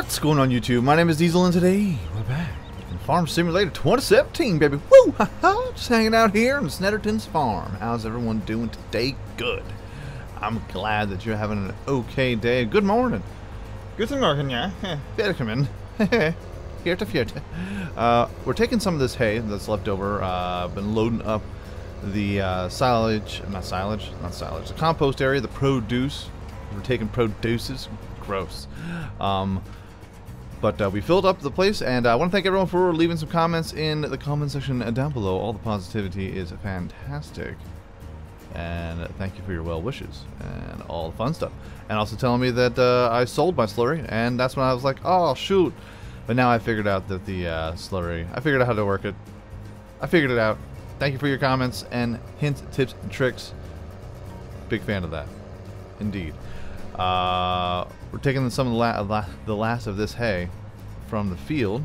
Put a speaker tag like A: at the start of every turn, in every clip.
A: What's going on YouTube? My name is Diesel and today we're back in Farm Simulator 2017, baby. Woo! Ha-ha! Just hanging out here in Snettertons Farm. How's everyone doing today? Good. I'm glad that you're having an okay day. Good morning. Guten Morgen, yeah. Welcome. Here to Fierte. We're taking some of this hay that's left over. Been loading up the silage, the compost area, the produce. We're taking produces. Gross. But we filled up the place, and I want to thank everyone for leaving some comments in the comment section down below. All the positivity is fantastic, and thank you for your well wishes and all the fun stuff, and also telling me that I sold my slurry, and that's when I was like, oh shoot. But now I figured out that the slurry, I figured out how to work it. I figured it out. Thank you for your comments and hints, tips, and tricks. Big fan of that, indeed. We're taking some of the last of this hay from the field,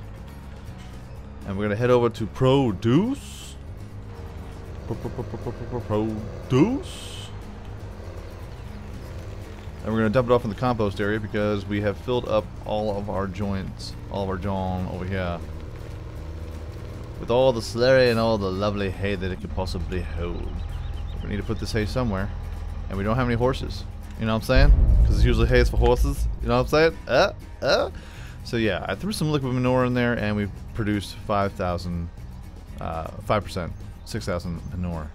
A: and we're gonna head over to produce. And we're gonna dump it off in the compost area because we have filled up all of our joints, all of our john over here, with all the slurry and all the lovely hay that it could possibly hold. We need to put this hay somewhere, and we don't have any horses. You know what I'm saying? Because it's usually hay is for horses. You know what I'm saying? So yeah, I threw some liquid manure in there, and we produced 5%, 6,000 manure.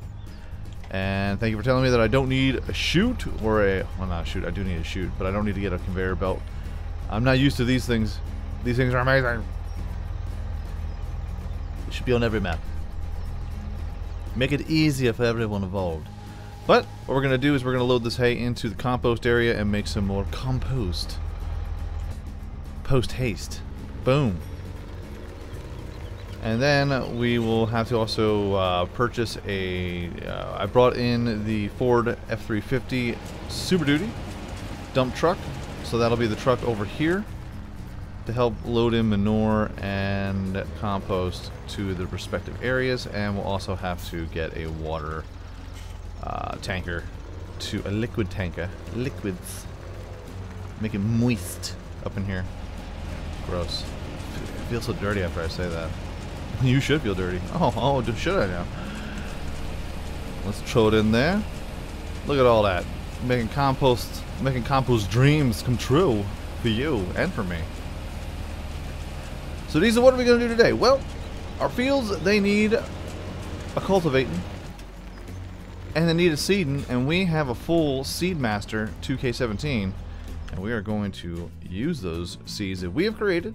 A: And thank you for telling me that I don't need a chute or a, well, not a chute. I do need a chute, but I don't need to get a conveyor belt. I'm not used to these things. These things are amazing. It should be on every map. Make it easier for everyone involved. But what we're going to do is we're going to load this hay into the compost area and make some more compost. Post haste. Boom. And then we will have to also purchase a... I brought in the Ford F350 Super Duty dump truck. So that'll be the truck over here to help load in manure and compost to the respective areas. And we'll also have to get a water tanker, to a liquid tanker. Liquids. Make it moist up in here. Gross. I feel so dirty after I say that. You should feel dirty. Oh, should I now? Let's throw it in there. Look at all that. Making compost dreams come true for you and for me. So these are what are we going to do today? Well, our fields, they need a cultivating. And they need a seeding, and we have a full Seedmaster 2K17, and we are going to use those seeds that we have created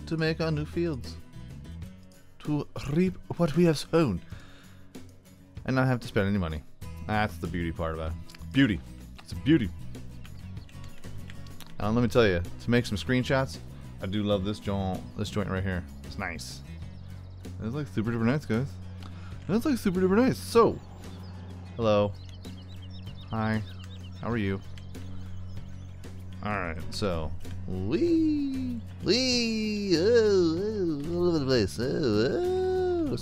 A: to make our new fields, to reap what we have sown, and not have to spend any money. That's the beauty part about it. Beauty. It's a beauty. Let me tell you, to make some screenshots, I do love this joint right here. It's nice. It's like super duper nice, guys. That's like super duper nice. So, hello. Hi. How are you? Alright, so all over the place.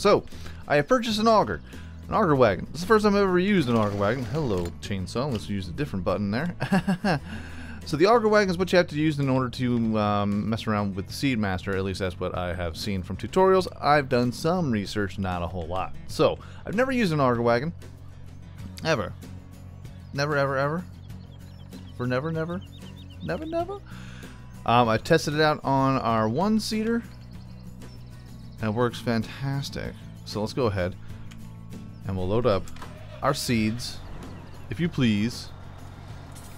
A: So, I have purchased an auger. An auger wagon. This is the first time I've ever used an auger wagon. Hello, chainsaw. Let's use a different button there. So the auger wagon is what you have to use in order to mess around with the Seedmaster. At least that's what I have seen from tutorials. I've done some research, not a whole lot. So I've never used an auger wagon, ever, never, ever, ever, for never, never, never, never. I tested it out on our one-seater, and it works fantastic. So let's go ahead and we'll load up our seeds, if you please.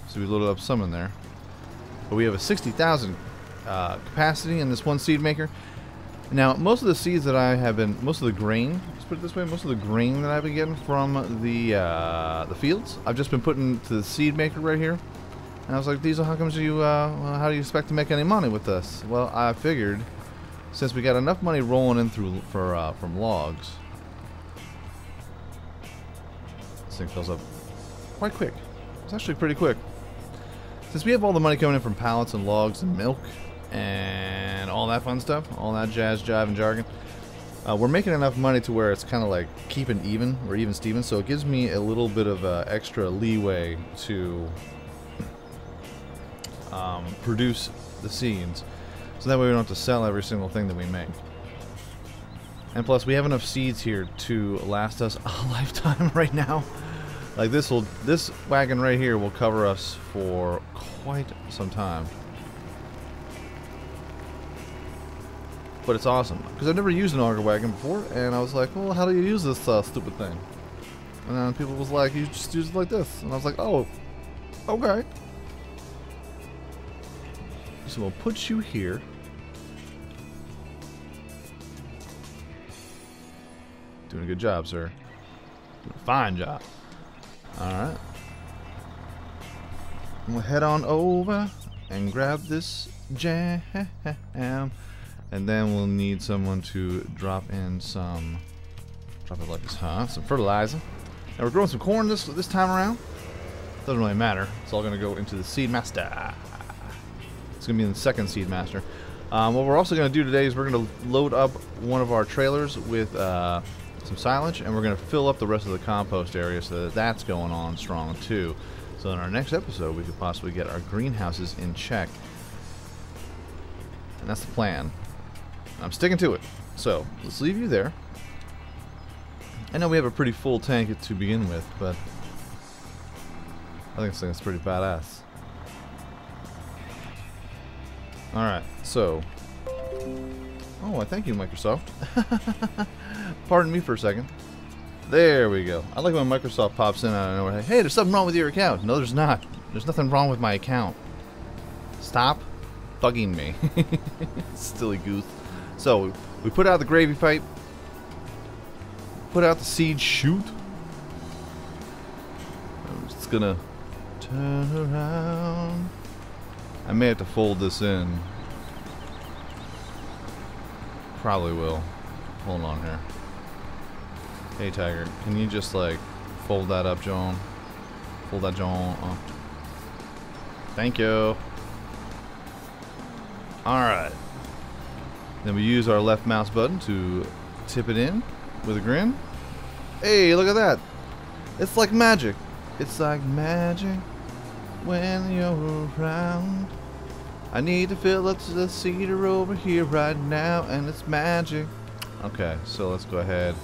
A: So we loaded up some in there. But we have a 60,000 capacity in this one seed maker. Now, most of the seeds that I have been, most of the grain, let's put it this way, most of the grain that I've been getting from the fields, I've just been putting to the seed maker right here. And I was like, Diesel, how comes you, how do you expect to make any money with this? Well, I figured, since we got enough money rolling in through from logs, this thing fills up quite quick. It's actually pretty quick. Since we have all the money coming in from pallets and logs and milk and all that fun stuff, all that jazz, jive, and jargon, we're making enough money to where it's kind of like keeping even, or even Steven, so it gives me a little bit of extra leeway to produce the seeds, so that way we don't have to sell every single thing that we make. And plus, we have enough seeds here to last us a lifetime right now. Like this wagon right here will cover us for quite some time. But it's awesome because I've never used an auger wagon before, and I was like, well, how do you use this stupid thing? And then people was like, you just use it like this, and I was like, oh, okay. So we'll put you here. Doing a good job, sir. Doing a fine job. Alright. We'll head on over and grab this jam. And then we'll need someone to drop in some... Drop it like this, huh? Some fertilizer. And we're growing some corn this time around. Doesn't really matter. It's all going to go into the seed master. It's going to be in the second seed master. What we're also going to do today is we're going to load up one of our trailers with some silage, and we're going to fill up the rest of the compost area so that that's going on strong too. So in our next episode, we could possibly get our greenhouses in check. And that's the plan. I'm sticking to it. So let's leave you there. I know we have a pretty full tank to begin with, but I think this thing's pretty badass. Alright, so... Oh, I thank you, Microsoft. Pardon me for a second. There we go. I like when Microsoft pops in out of nowhere. Hey, there's something wrong with your account. No, there's not. There's nothing wrong with my account. Stop bugging me. Silly goose. So, we put out the gravy pipe. Put out the seed chute. I'm just gonna turn around. I may have to fold this in. Probably will. Hold on here. Hey Tiger, can you just like fold that up, John? Fold that, John. Oh. Thank you. Alright. Then we use our left mouse button to tip it in with a grin. Hey, look at that. It's like magic. It's like magic when you're around. I need to fill up the cedar over here right now, and it's magic. Okay, so let's go ahead.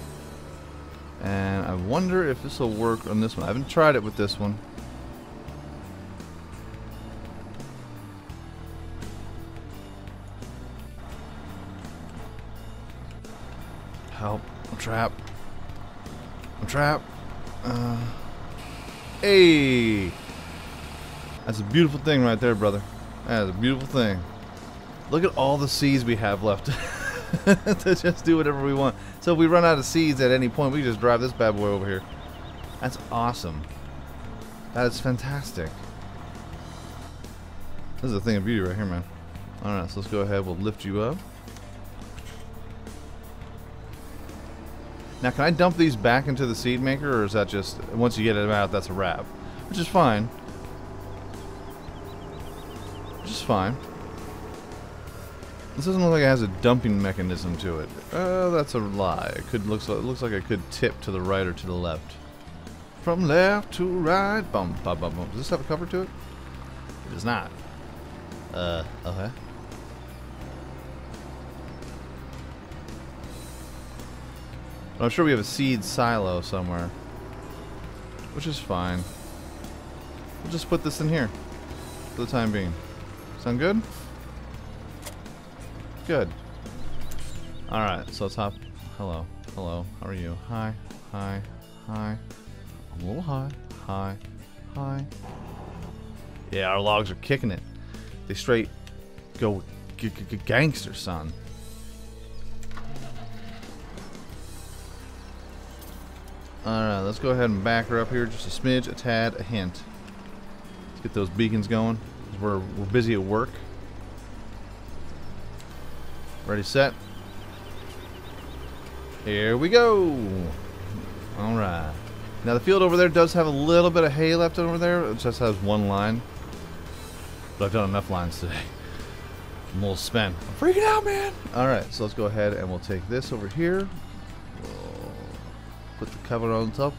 A: And I wonder if this will work on this one. I haven't tried it with this one. Help. I'm trapped. I'm trapped. Hey! That's a beautiful thing right there, brother. That is a beautiful thing. Look at all the seeds we have left to just do whatever we want. So if we run out of seeds at any point, we just drive this bad boy over here. That's awesome. That is fantastic. This is a thing of beauty right here, man. Alright, so let's go ahead. We'll lift you up. Now, can I dump these back into the seed maker, or is that just, once you get them out, that's a wrap? Which is fine. Which is fine. This doesn't look like it has a dumping mechanism to it. That's a lie. It looks like it could tip to the right or to the left. From left to right. Bum, bum, bum, bum. Does this have a cover to it? It does not. Okay. I'm sure we have a seed silo somewhere, which is fine. We'll just put this in here for the time being. Sound good? Good. Alright, so let's hop. Hello. Hello. How are you? Hi. Hi. Hi. I'm a little high. Hi. Hi. Yeah, our logs are kicking it. They straight go gangster, son. Alright, let's go ahead and back her up here just a smidge, a tad, a hint. Let's get those beacons going. We're busy at work. Ready, set. Here we go. Alright. Now the field over there does have a little bit of hay left over there. It just has one line. But I've done enough lines today. I'm a little spent. I'm freaking out, man. Alright, so let's go ahead and we'll take this over here. We'll put the cover on top.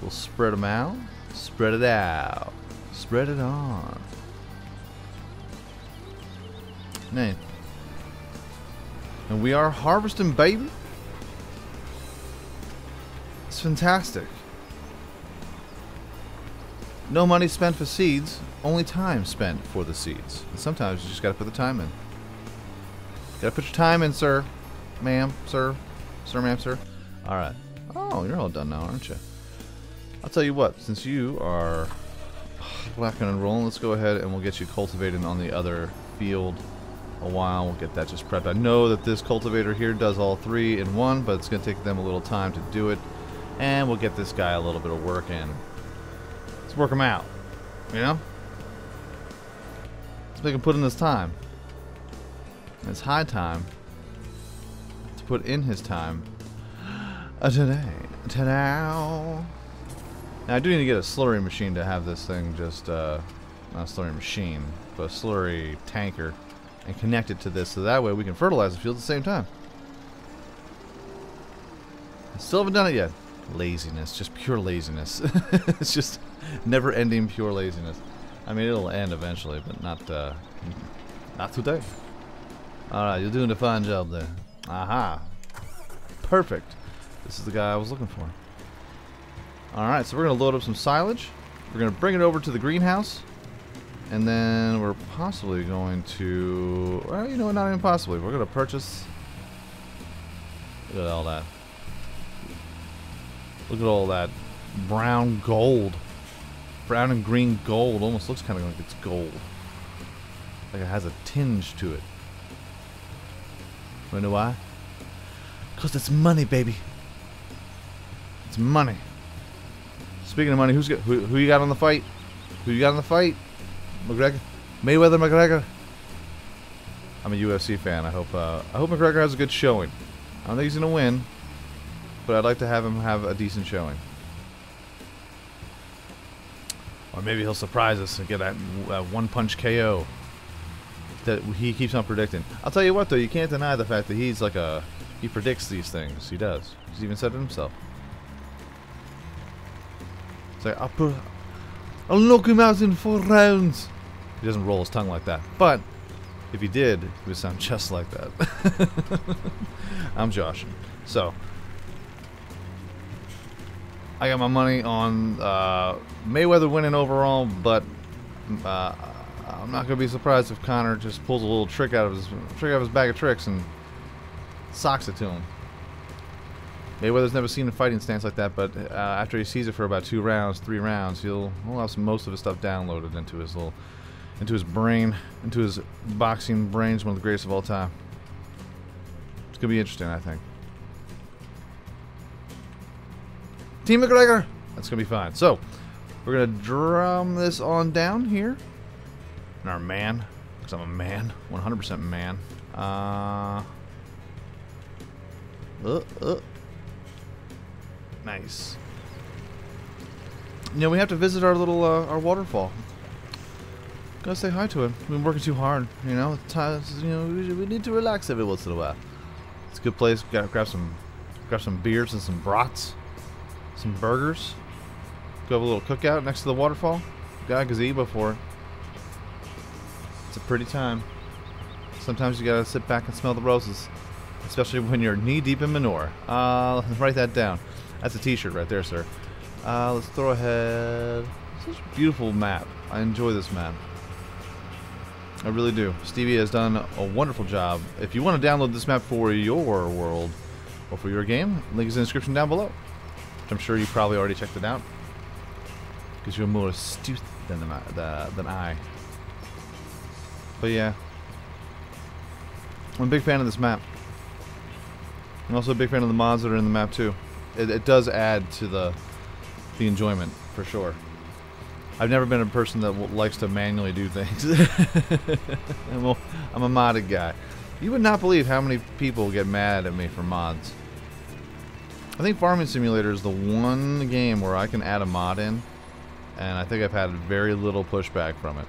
A: We'll spread them out. Spread it out. Spread it on. Nice. And we are harvesting, baby. It's fantastic. No money spent for seeds, only time spent for the seeds. And sometimes you just gotta put the time in. Gotta put your time in, sir. Ma'am, sir. Sir, ma'am, sir. Alright. Oh, you're all done now, aren't you? I'll tell you what, since you are rocking and rolling, let's go ahead and we'll get you cultivating on the other field a while. We'll get that just prepped. I know that this cultivator here does all three in one, but it's going to take them a little time to do it. And we'll get this guy a little bit of work in. Let's work him out, you know? Let's make him put in his time. It's high time to put in his time today. Ta-da! Now I do need to get a slurry machine to have this thing just, not a slurry machine, but a slurry tanker, and connect it to this so that way we can fertilize the field at the same time. I still haven't done it yet. Laziness, just pure laziness. It's just never-ending pure laziness. I mean, it'll end eventually, but not today. Alright, you're doing a fine job there. Aha. Perfect. This is the guy I was looking for. Alright, so we're going to load up some silage. We're going to bring it over to the greenhouse. And then we're possibly going to... Well, you know what, not even possibly. We're going to purchase... Look at all that. Look at all that brown gold. Brown and green gold. Almost looks kind of like it's gold. Like it has a tinge to it. You know why? Because it's money, baby. It's money. Speaking of money, who you got on the fight? Who you got on the fight? McGregor? Mayweather McGregor? I'm a UFC fan. I hope McGregor has a good showing. I don't think he's gonna win, but I'd like to have him have a decent showing. Or maybe he'll surprise us and get that one-punch KO that he keeps on predicting. I'll tell you what, though, you can't deny the fact that he's like he predicts these things. He does. He's even said it himself. It's like, I'll knock him out in 4 rounds. He doesn't roll his tongue like that. But if he did, he would sound just like that. I'm joshing. So, I got my money on Mayweather winning overall, but I'm not gonna be surprised if Connor just pulls a little trick out of his bag of tricks and socks it to him. Mayweather's never seen a fighting stance like that, but after he sees it for about 2 rounds, 3 rounds, he'll have most of his stuff downloaded into his brain, into his boxing brain. He's one of the greatest of all time. It's gonna be interesting, I think. Team McGregor! That's gonna be fine. So, we're gonna drum this on down here. And our man, because I'm a man, 100% man. Nice. You know, we have to visit our little our waterfall. Gotta say hi to him. We've been working too hard. You know, we need to relax every once in a while. It's a good place. We gotta grab some beers and some brats, some burgers. Go have a little cookout next to the waterfall. Got a gazebo for it. It's a pretty time. Sometimes you gotta sit back and smell the roses, especially when you're knee deep in manure. Write that down. That's a t-shirt right there, sir. Let's throw ahead. This is a beautiful map. I enjoy this map. I really do. Stevie has done a wonderful job. If you want to download this map for your world or for your game, link is in the description down below. I'm sure you probably already checked it out, because you're more astute than I. But yeah, I'm a big fan of this map. I'm also a big fan of the mods that are in the map too. It does add to the enjoyment, for sure. I've never been a person that likes to manually do things. I'm a modded guy. You would not believe how many people get mad at me for mods. I think Farming Simulator is the one game where I can add a mod in, and I think I've had very little pushback from it.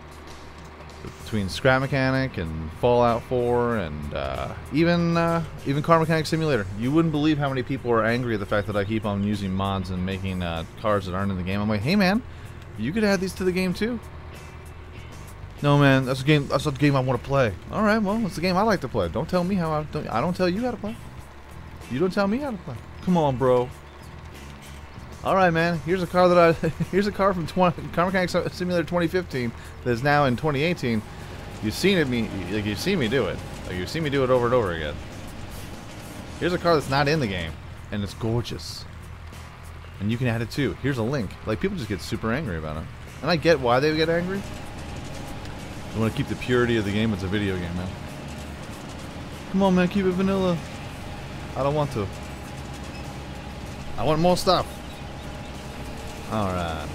A: Between Scrap Mechanic and Fallout 4 and even Car Mechanic Simulator, you wouldn't believe how many people are angry at the fact that I keep on using mods and making cars that aren't in the game. I'm like, hey man, you could add these to the game too. No, man, that's a game. That's not the game I want to play. All right, well, it's the game I like to play. Don't tell me how I don't tell you how to play. You don't tell me how to play. Come on, bro. All right, man. Here's a car that here's a car from Car Mechanic Simulator 2015 that is now in 2018. You've seen it. You've seen me do it. Like, you've seen me do it over and over again. Here's a car that's not in the game, and it's gorgeous. And you can add it too. Here's a link. Like, people just get super angry about it, and I get why they get angry. I want to keep the purity of the game. It's a video game, man. Come on, man. Keep it vanilla. I don't want to. I want more stuff. Alright.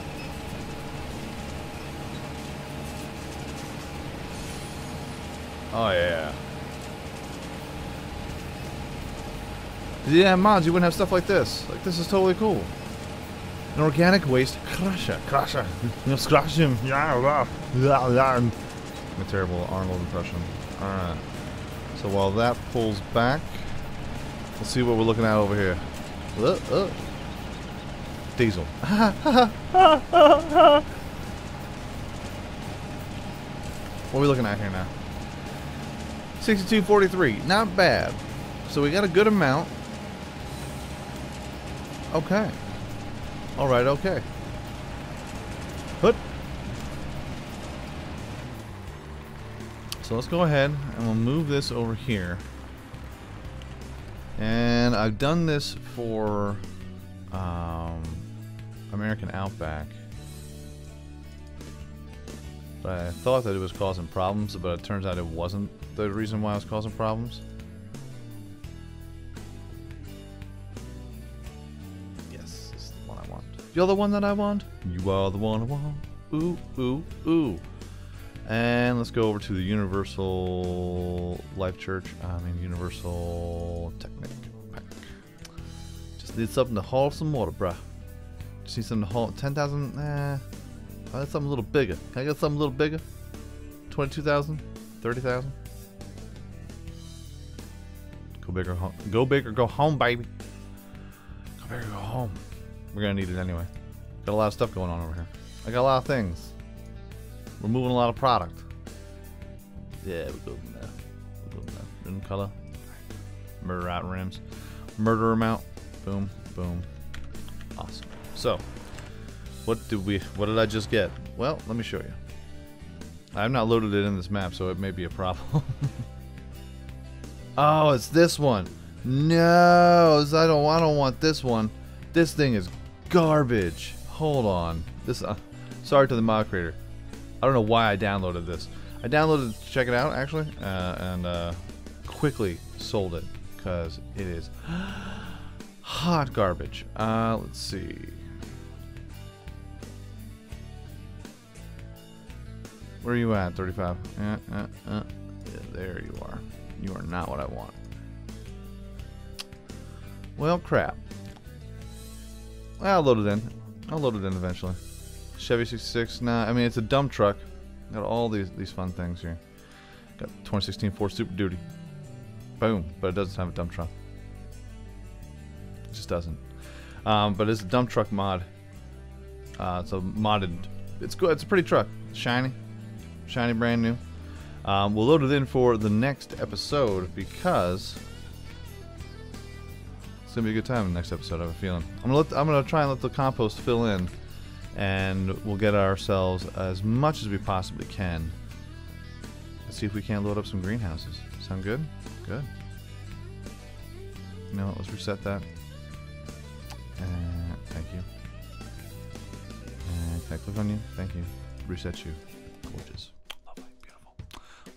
A: Oh, yeah. If you didn't have mods, you wouldn't have stuff like this. Like, this is totally cool. An organic waste crusher. Crusher. Let's crush him. Yeah. A terrible Arnold impression. Alright. So while that pulls back, let's see what we're looking at over here. Diesel. What are we looking at here now? 62.43. Not bad. So we got a good amount. Okay. Alright, okay. Put. So let's go ahead and we'll move this over here. And I've done this for American Outback. But I thought that it was causing problems, but it turns out it wasn't the reason why it was causing problems. Yes, this is the one I want. You're the one that I want. You are the one I want. Ooh, ooh, ooh. And let's go over to the Universal Life Church. Universal Technic Pack. Just need something to haul some water, bruh. Just need something to haul 10,000. I got something a little bigger. Can I get something a little bigger? 22,000? 30,000? Go big or home. Go big or go home, baby. Go big or go home. We're gonna need it anyway. Got a lot of stuff going on over here. I got a lot of things. We're moving a lot of product. Yeah, we're building that. We're building that. In color. Murder out rims. Murder amount. Boom, boom. Awesome. So, what did I just get? Well, let me show you. I've not loaded it in this map, so it may be a problem. Oh, it's this one. No, I don't want this one. This thing is garbage. Hold on. This. Sorry to the mod creator. I don't know why I downloaded this. I downloaded it to check it out, actually, and quickly sold it because it is hot garbage. Let's see. Where are you at? 35. Yeah, there you are. You are not what I want. Well, crap. I'll load it in. I'll load it in eventually. Chevy 66. Nah, I mean, it's a dump truck. Got all these fun things here. Got 2016 Ford Super Duty. Boom. But it doesn't have a dump truck. It just doesn't. But it's a dump truck mod. It's a modded. It's good. It's a pretty truck. Shiny. Shiny, brand new. We'll load it in for the next episode because it's gonna be a good time in the next episode. I have a feeling. I'm gonna try and let the compost fill in, and we'll get ourselves as much as we possibly can. Let's see if we can't load up some greenhouses. Sound good? Good. You know what? Let's reset that. Thank you. And can I click on you? Thank you. Reset you. Gorgeous. Lovely. Beautiful.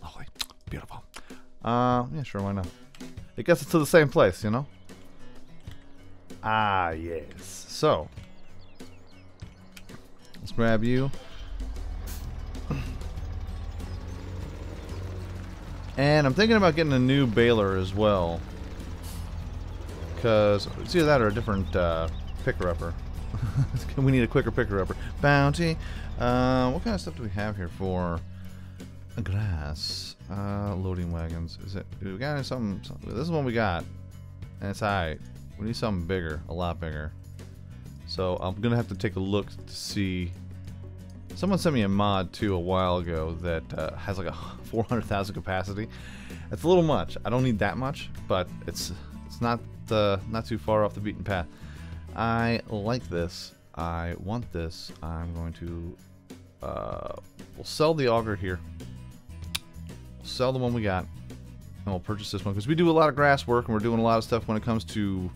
A: Lovely. Beautiful. Yeah, sure, why not? It gets us to the same place, you know? Ah, yes. So, let's grab you. And I'm thinking about getting a new baler as well. Because it's either that or a different picker-upper. We need a quicker picker-upper. Bounty. What kind of stuff do we have here for grass? Loading wagons. Is it? We got something. This is what we got, and it's alright. We need something bigger, a lot bigger. So I'm gonna have to take a look to see Someone sent me a mod too a while ago that has like a 400,000 capacity. It's a little much. I don't need that much, but it's not too far off the beaten path. I like this. I want this. I'm going to we'll sell the auger here. Sell the one we got, and we'll purchase this one because we do a lot of grass work and we're doing a lot of stuff when it comes to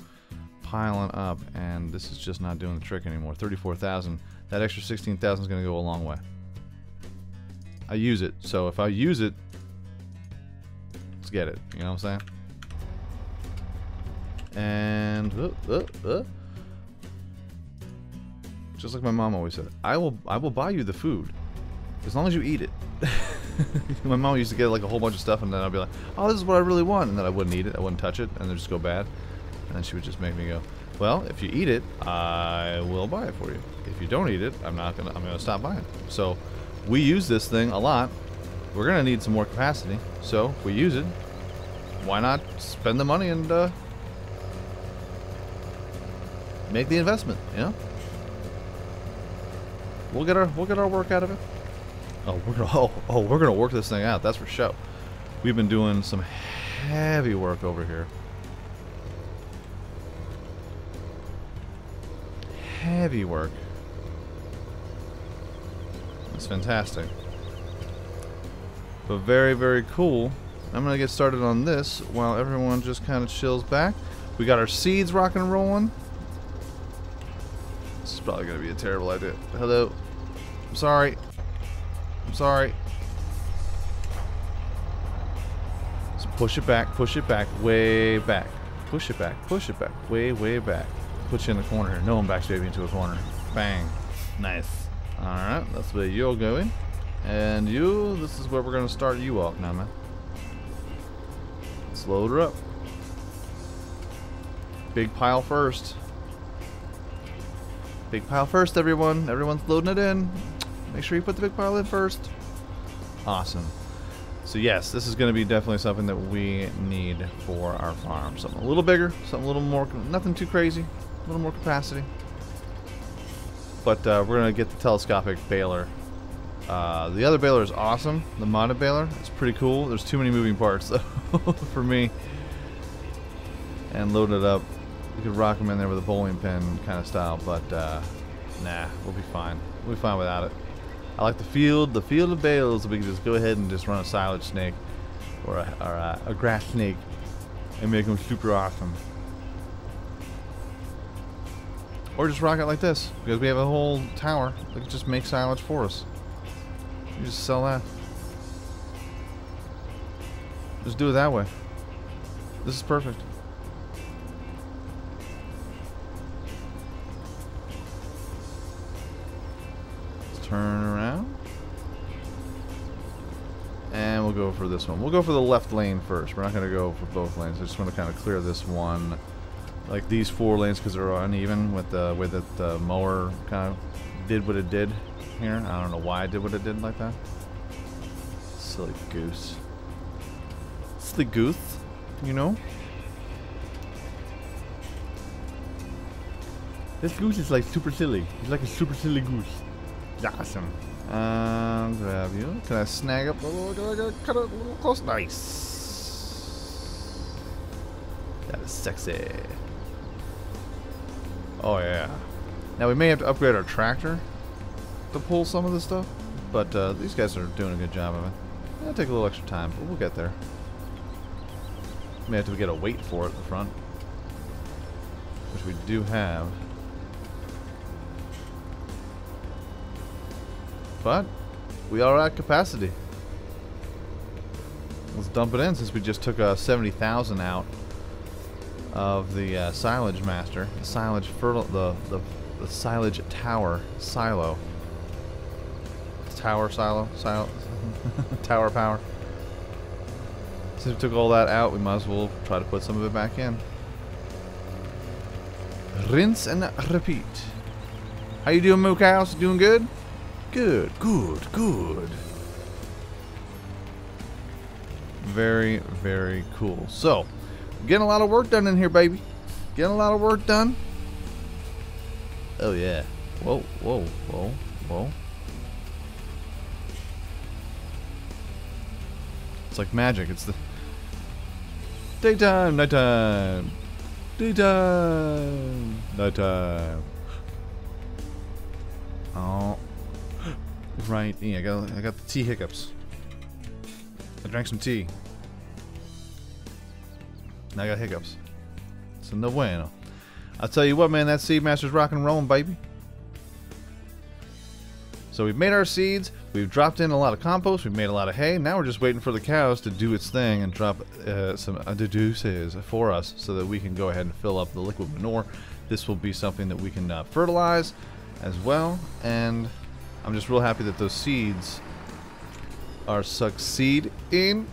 A: piling up, and this is just not doing the trick anymore. 34,000. That extra 16,000 is going to go a long way. I use it, so if I use it, let's get it. You know what I'm saying? And just like my mom always said, I will buy you the food as long as you eat it. My mom used to get like a whole bunch of stuff, and then I'd be like, oh, this is what I really want, and then I wouldn't eat it, I wouldn't touch it, and then just go bad. And then she would just make me go, well, if you eat it, I will buy it for you. If you don't eat it, I'm gonna stop buying it. So we use this thing a lot. We're gonna need some more capacity, so if we use it, why not spend the money and make the investment, you know? We'll get our work out of it. We're gonna work this thing out. That's for sure. We've been doing some heavy work over here. Heavy work. That's fantastic. But very, very cool. I'm gonna get started on this while everyone just kind of chills back. We got our seeds rocking and rolling. This is probably gonna be a terrible idea. Hello. I'm sorry. I'm sorry. So push it back, way back. Push it back, way, way back. Put you in the corner here. No one backs baby into a corner. Bang. Nice. Alright, that's where you're going. And you, this is where we're going to start you off now, man. Let's load her up. Big pile first. Big pile first, everyone. Everyone's loading it in. Make sure you put the big pile in first. Awesome. So yes, this is going to be definitely something that we need for our farm. Something a little bigger, something a little more, nothing too crazy, a little more capacity. But we're going to get the telescopic baler. The other baler is awesome. The modded baler, it's pretty cool. There's too many moving parts though for me. And load it up. You could rock them in there with a bowling pin kind of style, but nah, we'll be fine. We'll be fine without it. I like the field of bales. We can just go ahead and just run a silage snake or a grass snake and make them super awesome. Or just rock it like this because we have a whole tower that can just make silage for us. You just sell that. Just do it that way. This is perfect. Turn around. And we'll go for this one. We'll go for the left lane first. We're not going to go for both lanes. I just want to kind of clear this one. Like these 4 lanes because they're uneven with the way that the mower kind of did what it did here. I don't know why it did what it did like that. Silly goose. Silly goose, you know? This goose is like super silly. He's like a super silly goose. Awesome. Grab you. Can I snag up a little? Cut it a little close. Nice. That is sexy. Oh yeah. Now we may have to upgrade our tractor to pull some of this stuff, but these guys are doing a good job of it. It'll take a little extra time, but we'll get there. May have to get a weight for it in the front, which we do have. But we are at capacity. Let's dump it in since we just took 70,000 out of the silage master, the silage the silage tower silo. Tower silo tower power. Since we took all that out, we might as well try to put some of it back in. Rinse and repeat. How you doing, Moo Cows? Doing good? Good, good, good. Very, very cool. So, getting a lot of work done in here, baby. Getting a lot of work done. Oh, yeah. Whoa, whoa, whoa, whoa. It's like magic. It's the daytime, nighttime, daytime, nighttime. Oh, right. Yeah, I got the tea hiccups. I drank some tea. Now I got hiccups. So no bueno. I'll tell you what, man. That Seedmaster's rockin' and rollin', baby. So we've made our seeds. We've dropped in a lot of compost. We've made a lot of hay. Now we're just waiting for the cows to do its thing and drop some deduces for us so that we can go ahead and fill up the liquid manure. This will be something that we can fertilize as well. And I'm just real happy that those seeds are succeeding.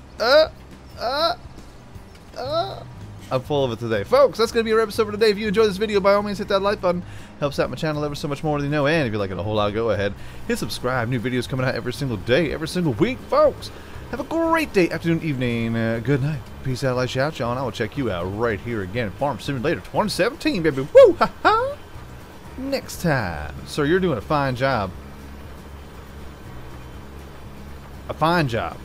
A: I'm full of it today. Folks, that's going to be our episode for today. If you enjoyed this video, by all means, hit that like button. Helps out my channel ever so much more than you know. And if you like it a whole lot, go ahead, hit subscribe. New videos coming out every single day, every single week, folks. Have a great day, afternoon, evening. Good night. Peace out, light, shout, y'all. And I will check you out right here again. Farm Simulator 2017, baby. Woo! Ha ha! Next time. Sir, you're doing a fine job. A fine job.